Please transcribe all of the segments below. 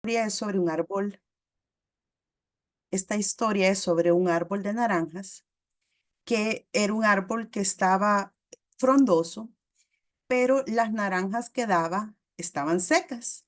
Historia es sobre un árbol. Esta historia es sobre un árbol de naranjas, que era un árbol que estaba frondoso, pero las naranjas que daba estaban secas.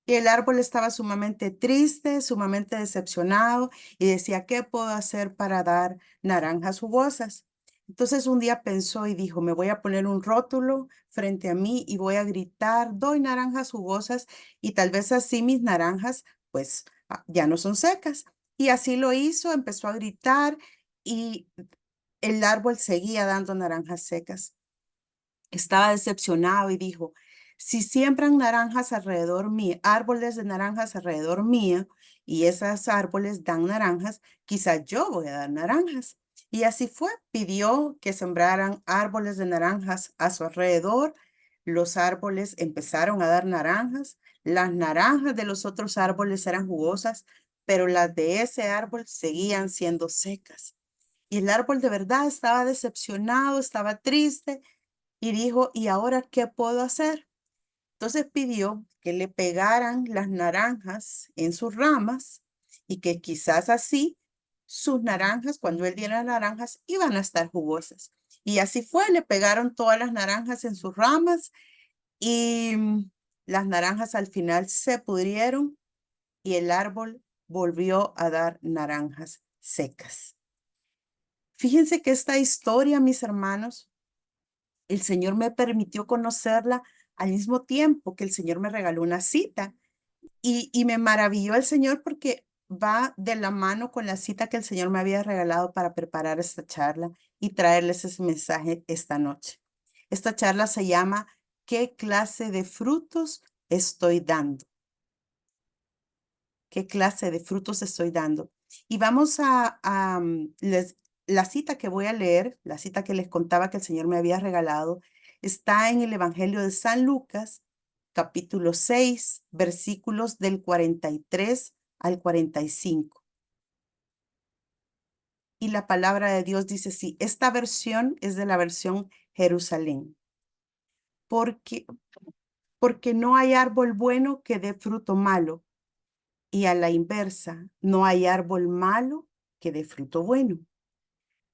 Y el árbol estaba sumamente triste, sumamente decepcionado y decía, ¿qué puedo hacer para dar naranjas jugosas? Entonces un día pensó y dijo, me voy a poner un rótulo frente a mí y voy a gritar, doy naranjas jugosas y tal vez así mis naranjas pues ya no son secas. Y así lo hizo, empezó a gritar y el árbol seguía dando naranjas secas. Estaba decepcionado y dijo, si siembran naranjas alrededor mío, árboles de naranjas alrededor mío, y esos árboles dan naranjas, quizás yo voy a dar naranjas. Y así fue, pidió que sembraran árboles de naranjas a su alrededor. Los árboles empezaron a dar naranjas. Las naranjas de los otros árboles eran jugosas, pero las de ese árbol seguían siendo secas. Y el árbol de verdad estaba decepcionado, estaba triste y dijo, ¿y ahora qué puedo hacer? Entonces pidió que le pegaran las naranjas en sus ramas y que quizás así sus naranjas, cuando él diera naranjas, iban a estar jugosas. Y así fue, le pegaron todas las naranjas en sus ramas y las naranjas al final se pudrieron y el árbol volvió a dar naranjas secas. Fíjense que esta historia, mis hermanos, el Señor me permitió conocerla al mismo tiempo que el Señor me regaló una cita. Y me maravilló el Señor porque va de la mano con la cita que el Señor me había regalado para preparar esta charla y traerles ese mensaje esta noche. Esta charla se llama ¿Qué clase de frutos estoy dando? ¿Qué clase de frutos estoy dando? Y vamos la cita que voy a leer, la cita que les contaba que el Señor me había regalado, está en el Evangelio de San Lucas, capítulo 6, versículos del 43 al 45. Y la palabra de Dios dice así, esta versión es de la versión Jerusalén, porque, porque no hay árbol bueno que dé fruto malo y a la inversa, no hay árbol malo que dé fruto bueno.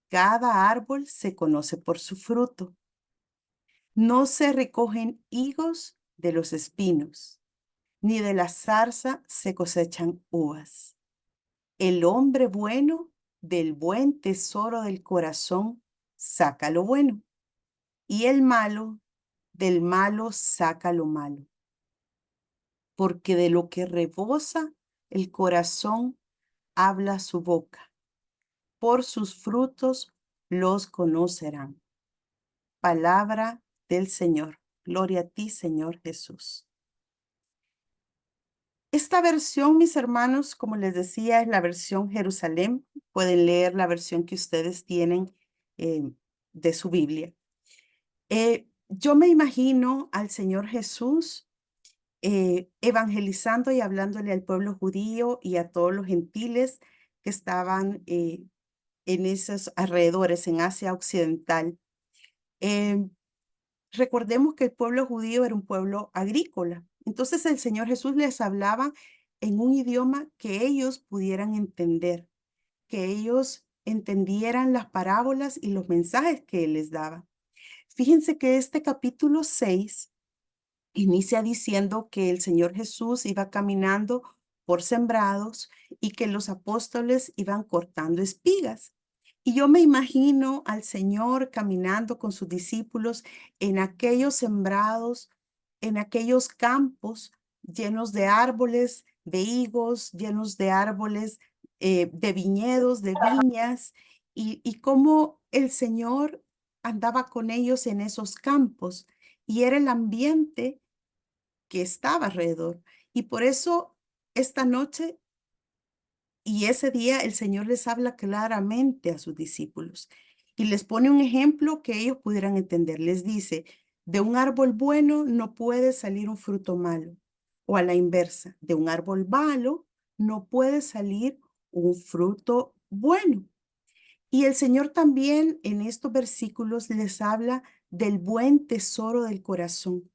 Cada árbol se conoce por su fruto. No se recogen higos de los espinos, ni de la zarza se cosechan uvas. El hombre bueno del buen tesoro del corazón saca lo bueno, y el malo del malo saca lo malo, porque de lo que rebosa el corazón habla su boca. Por sus frutos los conocerán. Palabra del Señor. Gloria a ti, Señor Jesús. Esta versión, mis hermanos, como les decía, es la versión Jerusalén. Pueden leer la versión que ustedes tienen eh, de su Biblia. Yo me imagino al Señor Jesús evangelizando y hablándole al pueblo judío y a todos los gentiles que estaban en esos alrededores, en Asia Occidental. Em, Recordemos que el pueblo judío era un pueblo agrícola. Entonces el Señor Jesús les hablaba en un idioma que ellos pudieran entender, que ellos entendieran las parábolas y los mensajes que Él les daba. Fíjense que este capítulo 6 inicia diciendo que el Señor Jesús iba caminando por sembrados y que los apóstoles iban cortando espigas. Y yo me imagino al Señor caminando con sus discípulos en aquellos sembrados, en aquellos campos llenos de árboles, de higos, llenos de árboles, de viñedos, de viñas, y cómo el Señor andaba con ellos en esos campos. Y era el ambiente que estaba alrededor. Y por eso esta noche y ese día el Señor les habla claramente a sus discípulos y les pone un ejemplo que ellos pudieran entender. Les dice, de un árbol bueno no puede salir un fruto malo. O a la inversa, de un árbol malo no puede salir un fruto bueno. Y el Señor también en estos versículos les habla del buen tesoro del corazón.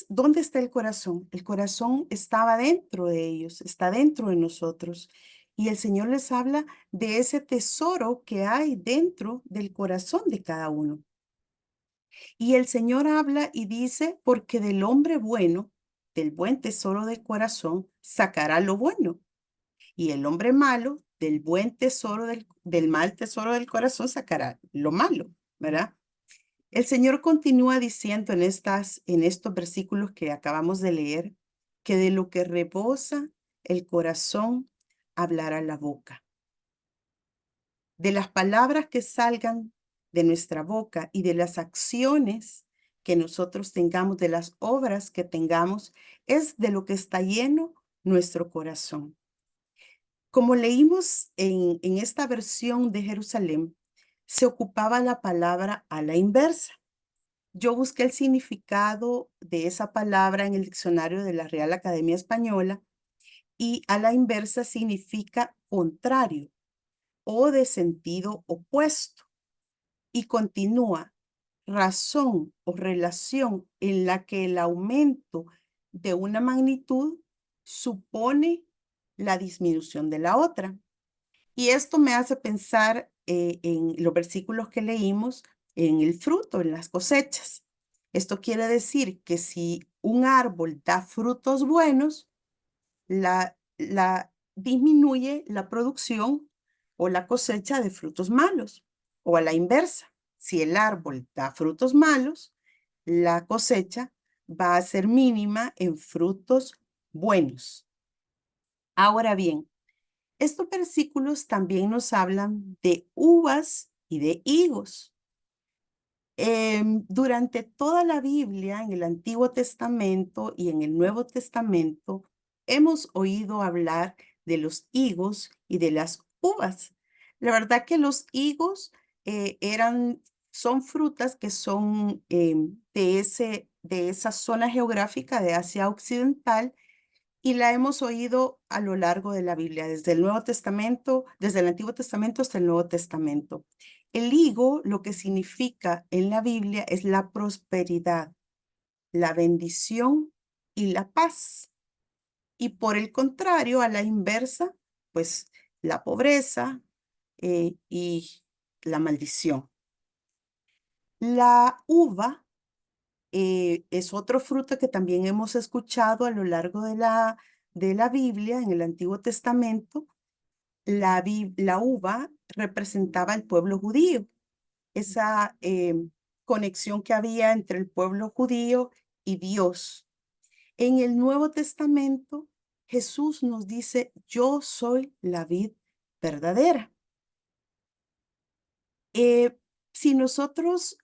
¿Dónde está el corazón? El corazón estaba dentro de ellos, está dentro de nosotros. Y el Señor les habla de ese tesoro que hay dentro del corazón de cada uno. Y el Señor habla y dice, porque del hombre bueno, del buen tesoro del corazón, sacará lo bueno. Y el hombre malo, del buen tesoro del mal tesoro del corazón, sacará lo malo, ¿verdad? El Señor continúa diciendo en estos versículos que acabamos de leer, que de lo que rebosa el corazón hablará la boca. De las palabras que salgan de nuestra boca y de las acciones que nosotros tengamos, de las obras que tengamos, es de lo que está lleno nuestro corazón. Como leímos en esta versión de Jerusalén, se ocupaba la palabra a la inversa. Yo busqué el significado de esa palabra en el diccionario de la Real Academia Española y a la inversa significa contrario o de sentido opuesto y continúa razón o relación en la que el aumento de una magnitud supone la disminución de la otra. Y esto me hace pensar en los versículos que leímos, en el fruto, en las cosechas. Esto quiere decir que si un árbol da frutos buenos, disminuye la producción o la cosecha de frutos malos. O a la inversa, si el árbol da frutos malos, la cosecha va a ser mínima en frutos buenos. Ahora bien, estos versículos también nos hablan de uvas y de higos. Durante toda la Biblia, en el Antiguo Testamento y en el Nuevo Testamento, hemos oído hablar de los higos y de las uvas. La verdad que los higos son frutas que son de esa zona geográfica de Asia Occidental y la hemos oído a lo largo de la Biblia, desde el Nuevo Testamento, desde el Antiguo Testamento hasta el Nuevo Testamento. El higo, lo que significa en la Biblia es la prosperidad, la bendición y la paz. Y por el contrario, a la inversa, pues la pobreza y la maldición. La uva es otro fruto que también hemos escuchado a lo largo de la Biblia, en el Antiguo Testamento. La uva representaba al pueblo judío, esa conexión que había entre el pueblo judío y Dios. En el Nuevo Testamento, Jesús nos dice, yo soy la vid verdadera. Si nosotros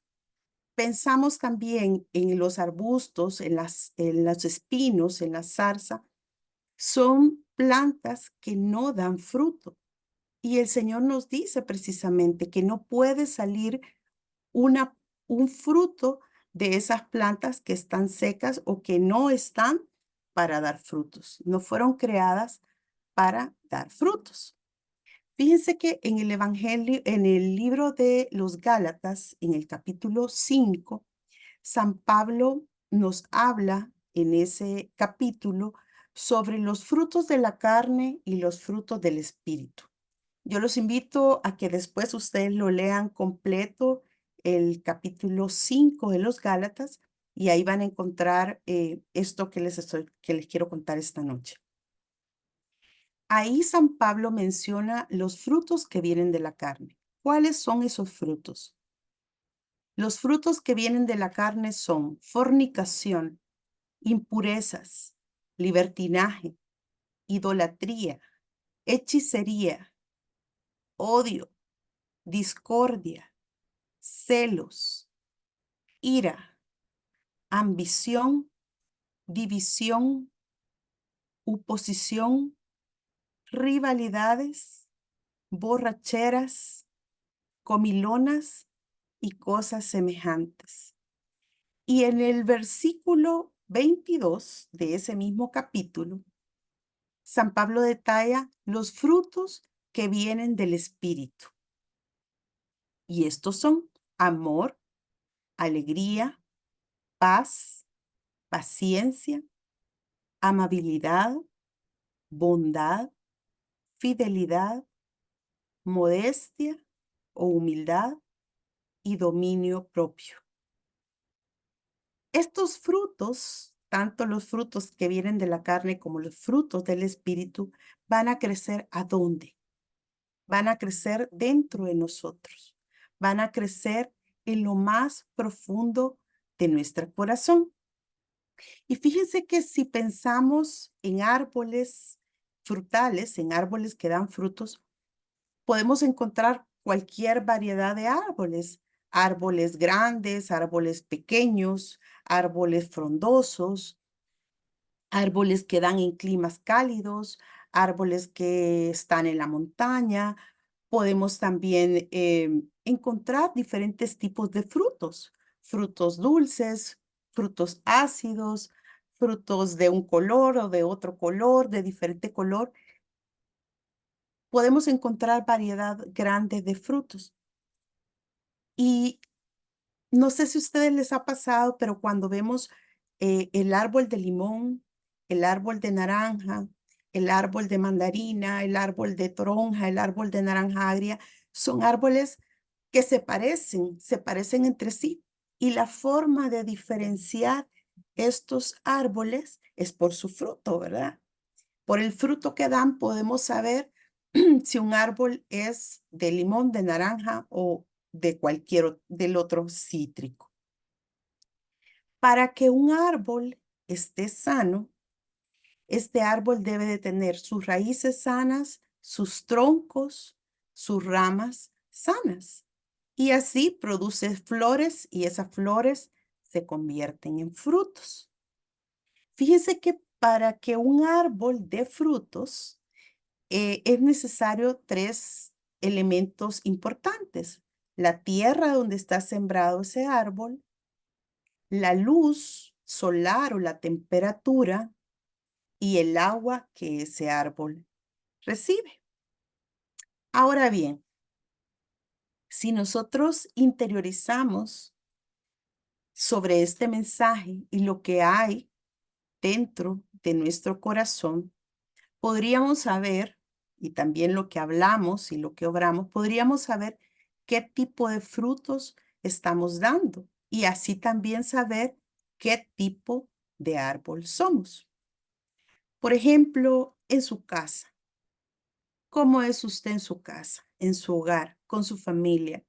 pensamos también en los arbustos, en los espinos, en la zarza, son plantas que no dan fruto. Y el Señor nos dice precisamente que no puede salir una, un fruto de esas plantas que están secas o que no están para dar frutos. No fueron creadas para dar frutos. Fíjense que en el Evangelio, en el libro de los Gálatas, en el capítulo 5, San Pablo nos habla en ese capítulo sobre los frutos de la carne y los frutos del espíritu. Yo los invito a que después ustedes lo lean completo, el capítulo 5 de los Gálatas, y ahí van a encontrar esto que les quiero contar esta noche. Ahí San Pablo menciona los frutos que vienen de la carne. ¿Cuáles son esos frutos? Los frutos que vienen de la carne son fornicación, impurezas, libertinaje, idolatría, hechicería, odio, discordia, celos, ira, ambición, división, oposición, rivalidades, borracheras, comilonas y cosas semejantes. Y en el versículo 22 de ese mismo capítulo, San Pablo detalla los frutos que vienen del Espíritu. Y estos son amor, alegría, paz, paciencia, amabilidad, bondad, fidelidad, modestia o humildad y dominio propio. Estos frutos, tanto los frutos que vienen de la carne como los frutos del espíritu, van a crecer ¿a dónde? Van a crecer dentro de nosotros. Van a crecer en lo más profundo de nuestro corazón. Y fíjense que si pensamos en árboles frutales, en árboles que dan frutos, podemos encontrar cualquier variedad de árboles, árboles grandes, árboles pequeños, árboles frondosos, árboles que dan en climas cálidos, árboles que están en la montaña. Podemos también encontrar diferentes tipos de frutos, frutos dulces, frutos ácidos, frutos de un color o de otro color, de diferente color. Podemos encontrar variedad grande de frutos. Y no sé si a ustedes les ha pasado, pero cuando vemos el árbol de limón, el árbol de naranja, el árbol de mandarina, el árbol de toronja, el árbol de naranja agria, son árboles que se parecen entre sí. Y la forma de diferenciar estos árboles es por su fruto, ¿verdad? Por el fruto que dan podemos saber si un árbol es de limón, de naranja o de del otro cítrico. Para que un árbol esté sano, este árbol debe de tener sus raíces sanas, sus troncos, sus ramas sanas. Y así produce flores y esas flores se convierten en frutos. Fíjense que para que un árbol dé frutos, es necesario tres elementos importantes: la tierra donde está sembrado ese árbol, la luz solar o la temperatura y el agua que ese árbol recibe. Ahora bien, si nosotros interiorizamos sobre este mensaje y lo que hay dentro de nuestro corazón, podríamos saber, y también lo que hablamos y lo que obramos, podríamos saber qué tipo de frutos estamos dando y así también saber qué tipo de árbol somos. Por ejemplo, en su casa. ¿Cómo es usted en su casa, en su hogar, con su familia?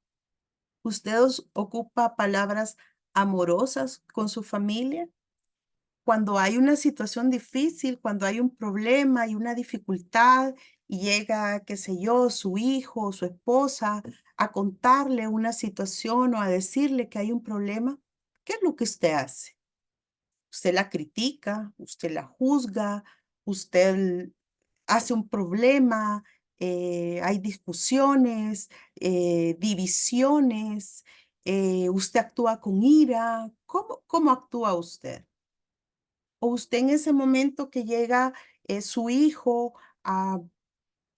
¿Usted ocupa palabras amorosas con su familia? Cuando hay una situación difícil, cuando hay un problema, hay una dificultad y llega, qué sé yo, su hijo o su esposa a contarle una situación o a decirle que hay un problema, ¿qué es lo que usted hace? Usted la critica, usted la juzga, usted hace un problema, hay discusiones, divisiones, usted actúa con ira. ¿Cómo actúa usted? O usted en ese momento que llega su hijo a,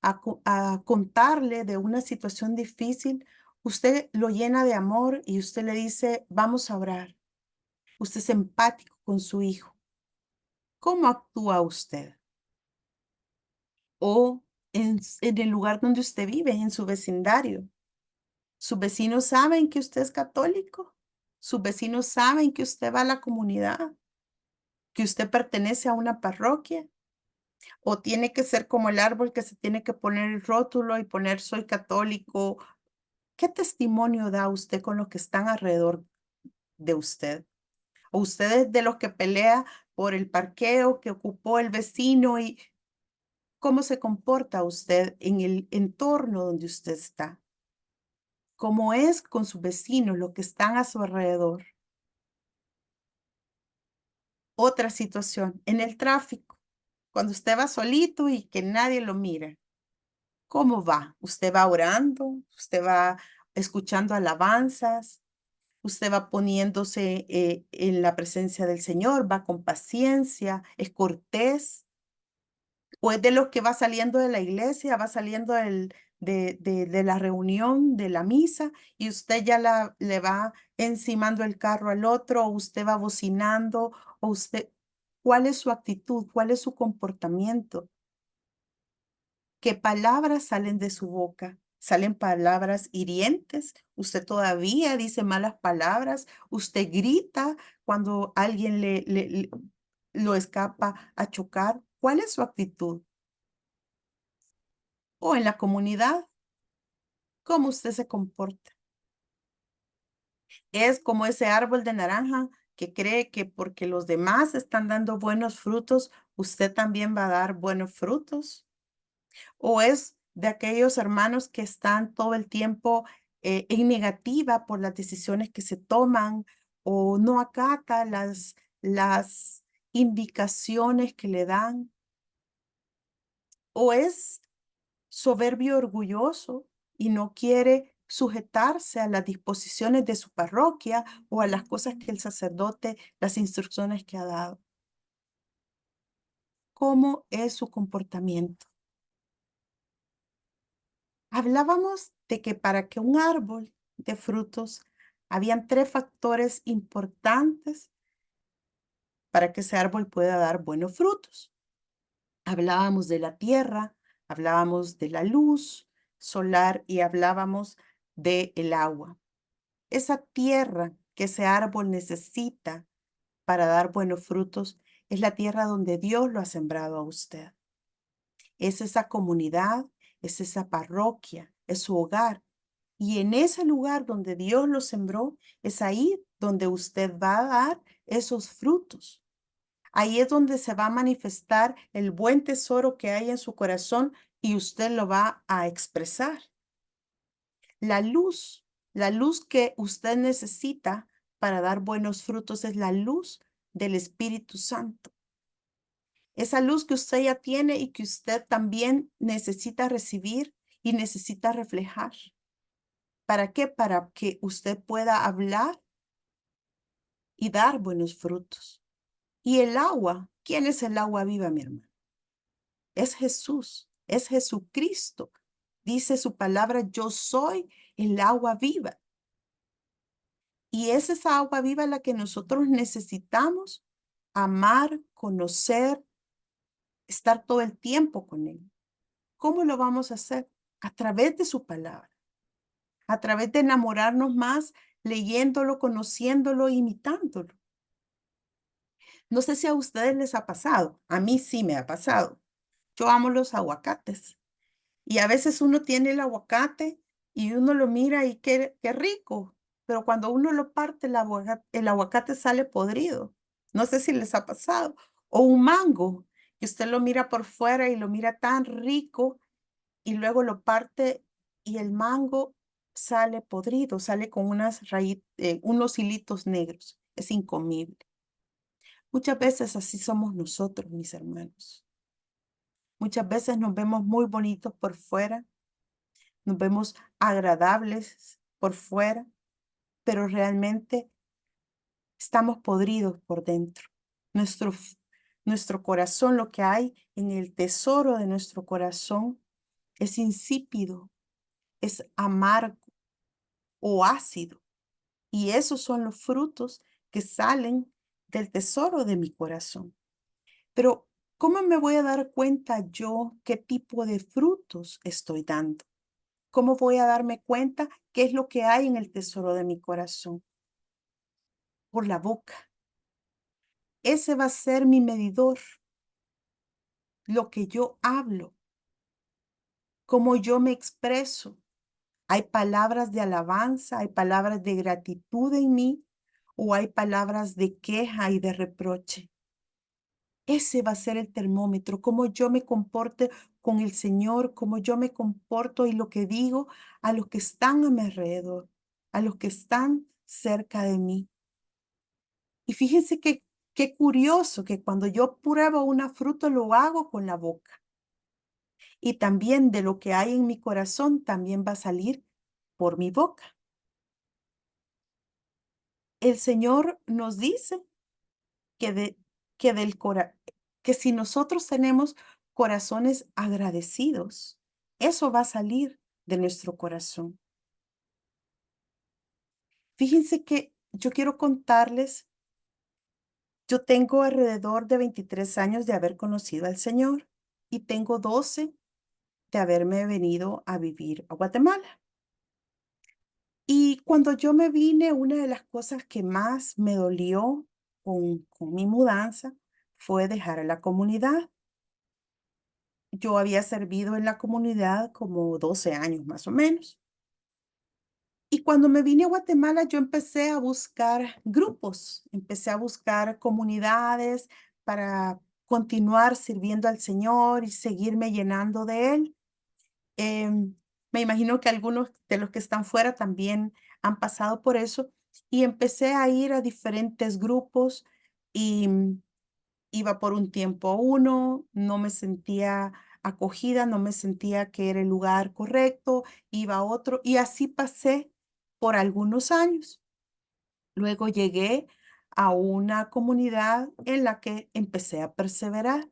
a contarle de una situación difícil, usted lo llena de amor y usted le dice, vamos a orar. Usted es empático con su hijo. ¿Cómo actúa usted? O en el lugar donde usted vive, en su vecindario. ¿Sus vecinos saben que usted es católico? ¿Sus vecinos saben que usted va a la comunidad? ¿Que usted pertenece a una parroquia? ¿O tiene que ser como el árbol que se tiene que poner el rótulo y poner soy católico? ¿Qué testimonio da usted con los que están alrededor de usted? ¿O usted es de los que pelea por el parqueo que ocupó el vecino y cómo se comporta usted en el entorno donde usted está? ¿Cómo es con sus vecinos, los que están a su alrededor? Otra situación, en el tráfico, cuando usted va solito y que nadie lo mira. ¿Cómo va? ¿Usted va orando? ¿Usted va escuchando alabanzas? ¿Usted va poniéndose en la presencia del Señor? ¿Va con paciencia? ¿Es cortés? ¿O es de los que va saliendo de la iglesia, va saliendo de la reunión, de la misa, y usted ya le va encimando el carro al otro, o usted va bocinando, o usted, ¿cuál es su actitud? ¿Cuál es su comportamiento? ¿Qué palabras salen de su boca? ¿Salen palabras hirientes? ¿Usted todavía dice malas palabras? ¿Usted grita cuando alguien lo escapa a chocar? ¿Cuál es su actitud? O en la comunidad, ¿cómo usted se comporta? Es como ese árbol de naranja que cree que porque los demás están dando buenos frutos, usted también va a dar buenos frutos. ¿O es de aquellos hermanos que están todo el tiempo en negativa por las decisiones que se toman o no acata las indicaciones que le dan? ¿O es soberbio, orgulloso y no quiere sujetarse a las disposiciones de su parroquia o a las cosas que el sacerdote, las instrucciones que ha dado? ¿Cómo es su comportamiento? Hablábamos de que para que un árbol de frutos habían tres factores importantes para que ese árbol pueda dar buenos frutos. Hablábamos de la tierra, hablábamos de la luz solar y hablábamos del agua. Esa tierra que ese árbol necesita para dar buenos frutos es la tierra donde Dios lo ha sembrado a usted. Es esa comunidad, es esa parroquia, es su hogar. Y en ese lugar donde Dios lo sembró, es ahí donde usted va a dar esos frutos. Ahí es donde se va a manifestar el buen tesoro que hay en su corazón y usted lo va a expresar. La luz que usted necesita para dar buenos frutos es la luz del Espíritu Santo. Esa luz que usted ya tiene y que usted también necesita recibir y necesita reflejar. ¿Para qué? Para que usted pueda hablar y dar buenos frutos. Y el agua, ¿quién es el agua viva, mi hermano? Es Jesús, es Jesucristo. Dice su palabra, yo soy el agua viva. Y es esa agua viva la que nosotros necesitamos amar, conocer, estar todo el tiempo con Él. ¿Cómo lo vamos a hacer? A través de su palabra, a través de enamorarnos más, leyéndolo, conociéndolo, imitándolo. No sé si a ustedes les ha pasado, a mí sí me ha pasado. Yo amo los aguacates y a veces uno tiene el aguacate y uno lo mira y qué rico, pero cuando uno lo parte, el aguacate sale podrido. No sé si les ha pasado. O un mango, que usted lo mira por fuera y lo mira tan rico y luego lo parte y el mango sale podrido, sale con unos hilitos negros. Es incomible. Muchas veces así somos nosotros, mis hermanos. Muchas veces nos vemos muy bonitos por fuera, nos vemos agradables por fuera, pero realmente estamos podridos por dentro. Nuestro corazón, lo que hay en el tesoro de nuestro corazón es insípido, es amargo o ácido. Y esos son los frutos que salen del tesoro de mi corazón. Pero, ¿cómo me voy a dar cuenta yo qué tipo de frutos estoy dando? ¿Cómo voy a darme cuenta qué es lo que hay en el tesoro de mi corazón? Por la boca. Ese va a ser mi medidor, lo que yo hablo, cómo yo me expreso. Hay palabras de alabanza, hay palabras de gratitud en mí o hay palabras de queja y de reproche. Ese va a ser el termómetro, cómo yo me comporte con el Señor, cómo yo me comporto y lo que digo a los que están a mi alrededor, a los que están cerca de mí. Y fíjense que qué curioso que cuando yo pruebo una fruta lo hago con la boca. Y también de lo que hay en mi corazón también va a salir por mi boca. El Señor nos dice que, de, que, del cora- que si nosotros tenemos corazones agradecidos, eso va a salir de nuestro corazón. Fíjense que yo quiero contarles, yo tengo alrededor de 23 años de haber conocido al Señor y tengo 12 de haberme venido a vivir a Guatemala. Y cuando yo me vine, una de las cosas que más me dolió con mi mudanza fue dejar a la comunidad. Yo había servido en la comunidad como 12 años más o menos. Y cuando me vine a Guatemala, yo empecé a buscar grupos, empecé a buscar comunidades para continuar sirviendo al Señor y seguirme llenando de Él. Em, Me imagino que algunos de los que están fuera también han pasado por eso. Y empecé a ir a diferentes grupos y iba por un tiempo a uno, no me sentía acogida, no me sentía que era el lugar correcto, iba a otro y así pasé por algunos años. Luego llegué a una comunidad en la que empecé a perseverar.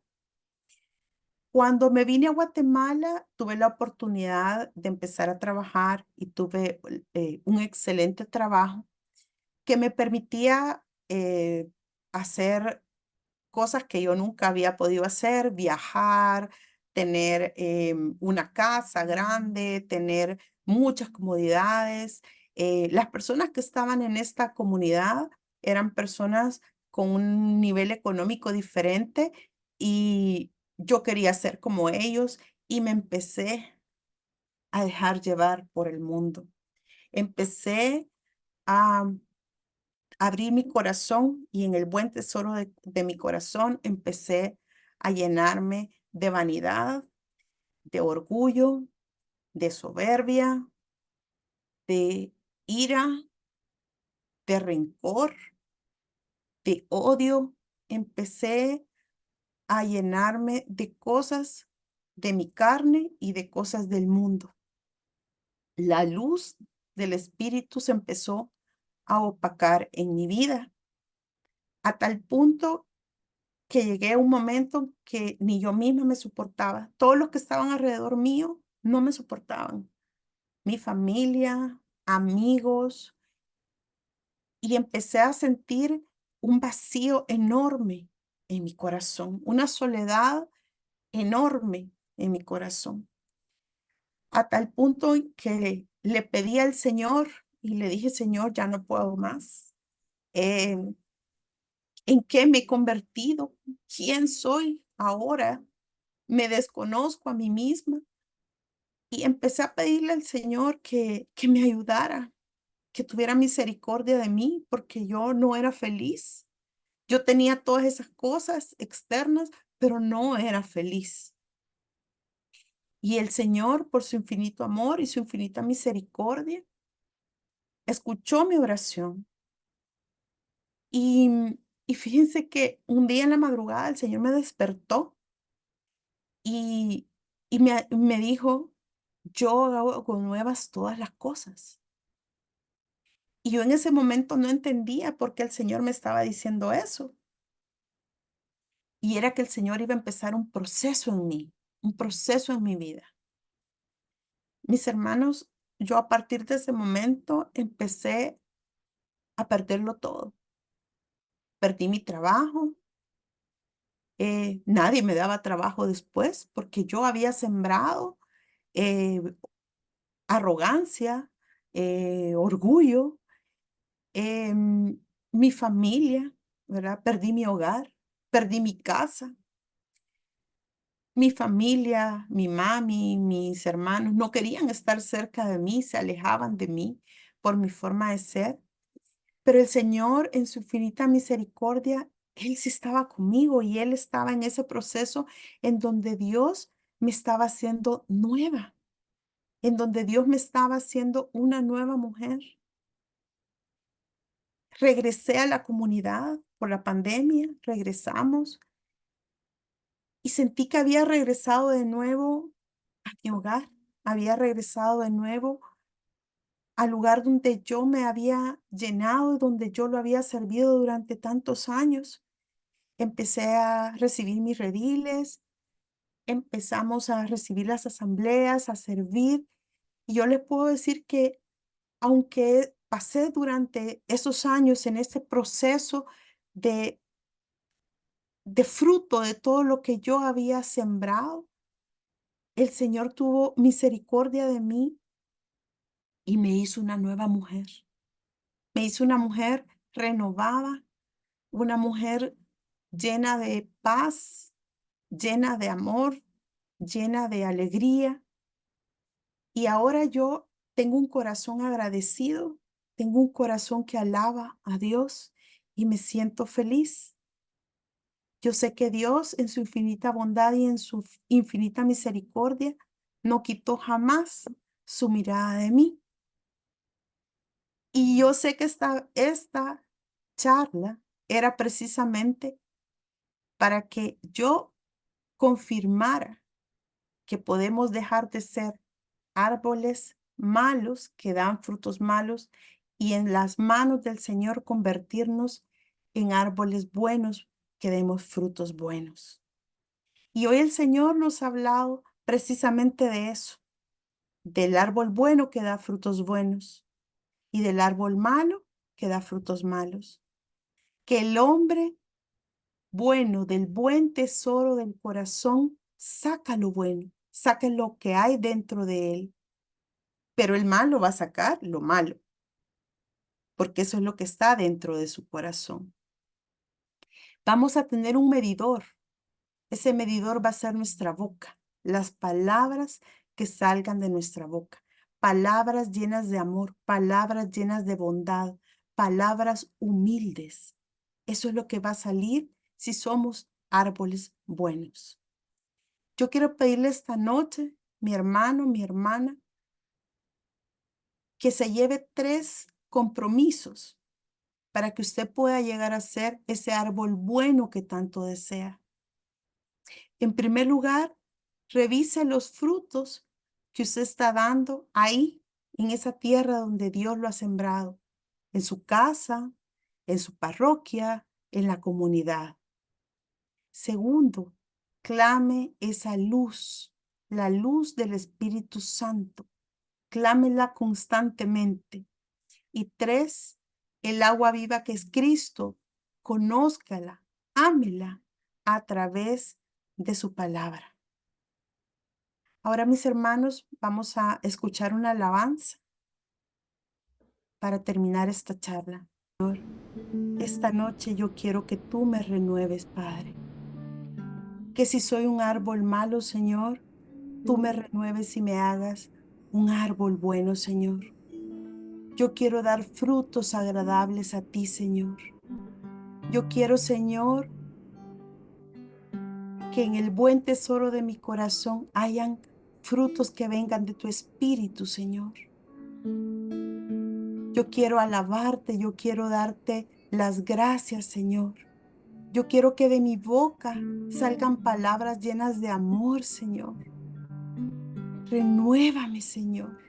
Cuando me vine a Guatemala, tuve la oportunidad de empezar a trabajar y tuve un excelente trabajo que me permitía hacer cosas que yo nunca había podido hacer, viajar, tener una casa grande, tener muchas comodidades. Las personas que estaban en esta comunidad eran personas con un nivel económico diferente y yo quería ser como ellos y me empecé a dejar llevar por el mundo. Empecé a abrí mi corazón y en el buen tesoro de mi corazón empecé a llenarme de vanidad, de orgullo, de soberbia, de ira, de rencor, de odio. Empecé a llenarme de cosas de mi carne y de cosas del mundo. La luz del Espíritu se empezó a opacar en mi vida a tal punto que llegué a un momento que ni yo misma me soportaba. Todos los que estaban alrededor mío no me soportaban. Mi familia, amigos, y empecé a sentir un vacío enorme en mi corazón, una soledad enorme en mi corazón, a tal punto en que le pedí al Señor y le dije, Señor, ya no puedo más. Eh, ¿En qué me he convertido? ¿Quién soy ahora? Me desconozco a mí misma y empecé a pedirle al Señor que me ayudara, que tuviera misericordia de mí, porque yo no era feliz. Yo tenía todas esas cosas externas, pero no era feliz. Y el Señor, por su infinito amor y su infinita misericordia, escuchó mi oración. Y fíjense que un día en la madrugada el Señor me despertó y, me dijo, yo hago nuevas todas las cosas. Y yo en ese momento no entendía por qué el Señor me estaba diciendo eso. Y era que el Señor iba a empezar un proceso en mí, un proceso en mi vida. Mis hermanos, yo a partir de ese momento empecé a perderlo todo. Perdí mi trabajo, nadie me daba trabajo después porque yo había sembrado eh, arrogancia, orgullo, em, mi familia, ¿verdad? Perdí mi hogar, perdí mi casa. Mi familia, mi mami, mis hermanos no querían estar cerca de mí, se alejaban de mí por mi forma de ser, pero el Señor en su infinita misericordia, Él sí estaba conmigo y Él estaba en ese proceso en donde Dios me estaba haciendo nueva, en donde Dios me estaba haciendo una nueva mujer. Regresé a la comunidad por la pandemia, regresamos y sentí que había regresado de nuevo a mi hogar, había regresado de nuevo al lugar donde yo me había llenado, donde yo lo había servido durante tantos años. Empecé a recibir mis rediles, empezamos a recibir las asambleas, a servir, Y yo les puedo decir que aunque pasé durante esos años en ese proceso de, de fruto de todo lo que yo había sembrado, el Señor tuvo misericordia de mí y me hizo una nueva mujer. Me hizo una mujer renovada, una mujer llena de paz, llena de amor, llena de alegría. Y ahora yo tengo un corazón agradecido, tengo un corazón que alaba a Dios y me siento feliz. Yo sé que Dios en su infinita bondad y en su infinita misericordia no quitó jamás su mirada de mí. Y yo sé que esta charla era precisamente para que yo confirmara que podemos dejar de ser árboles malos que dan frutos malos y en las manos del Señor convertirnos en árboles buenos que demos frutos buenos. Y hoy el Señor nos ha hablado precisamente de eso, del árbol bueno que da frutos buenos y del árbol malo que da frutos malos. Que el hombre bueno del buen tesoro del corazón saca lo bueno, saca lo que hay dentro de él, pero el malo va a sacar lo malo, porque eso es lo que está dentro de su corazón. Vamos a tener un medidor. Ese medidor va a ser nuestra boca, las palabras que salgan de nuestra boca, palabras llenas de amor, palabras llenas de bondad, palabras humildes. Eso es lo que va a salir si somos árboles buenos. Yo quiero pedirle esta noche, mi hermano, mi hermana, que se lleve 3 compromisos para que usted pueda llegar a ser ese árbol bueno que tanto desea. En primer lugar, revise los frutos que usted está dando ahí, en esa tierra donde Dios lo ha sembrado, en su casa, en su parroquia, en la comunidad. Segundo, clame esa luz, la luz del Espíritu Santo. Clámela constantemente. Y 3, el agua viva que es Cristo. Conózcala, ámela a través de su palabra. Ahora, mis hermanos, vamos a escuchar una alabanza para terminar esta charla. Esta noche yo quiero que tú me renueves, Padre. Que si soy un árbol malo, Señor, tú me renueves y me hagas un árbol bueno, Señor. Yo quiero dar frutos agradables a ti, Señor. Yo quiero, Señor, que en el buen tesoro de mi corazón hayan frutos que vengan de tu espíritu, Señor. Yo quiero alabarte, yo quiero darte las gracias, Señor. Yo quiero que de mi boca salgan palabras llenas de amor, Señor. Renuévame, Señor.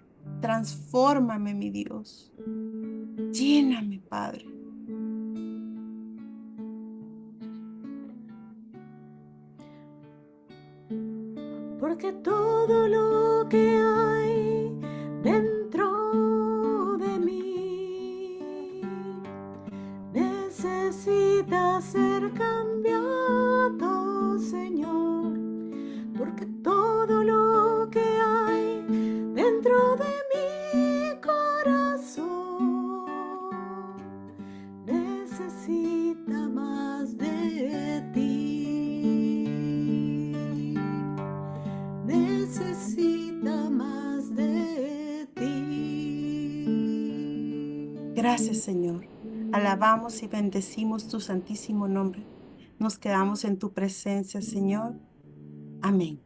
Transfórmame, mi Dios. Lléname, Padre. Porque todo lo que hay dentro de mí necesita ser cambiado, Señor. Porque todo lo que hay dentro de mi corazón necesita más de ti. Necesita más de ti. Gracias, Señor. Alabamos y bendecimos tu santísimo nombre. Nos quedamos en tu presencia, Señor. Amén.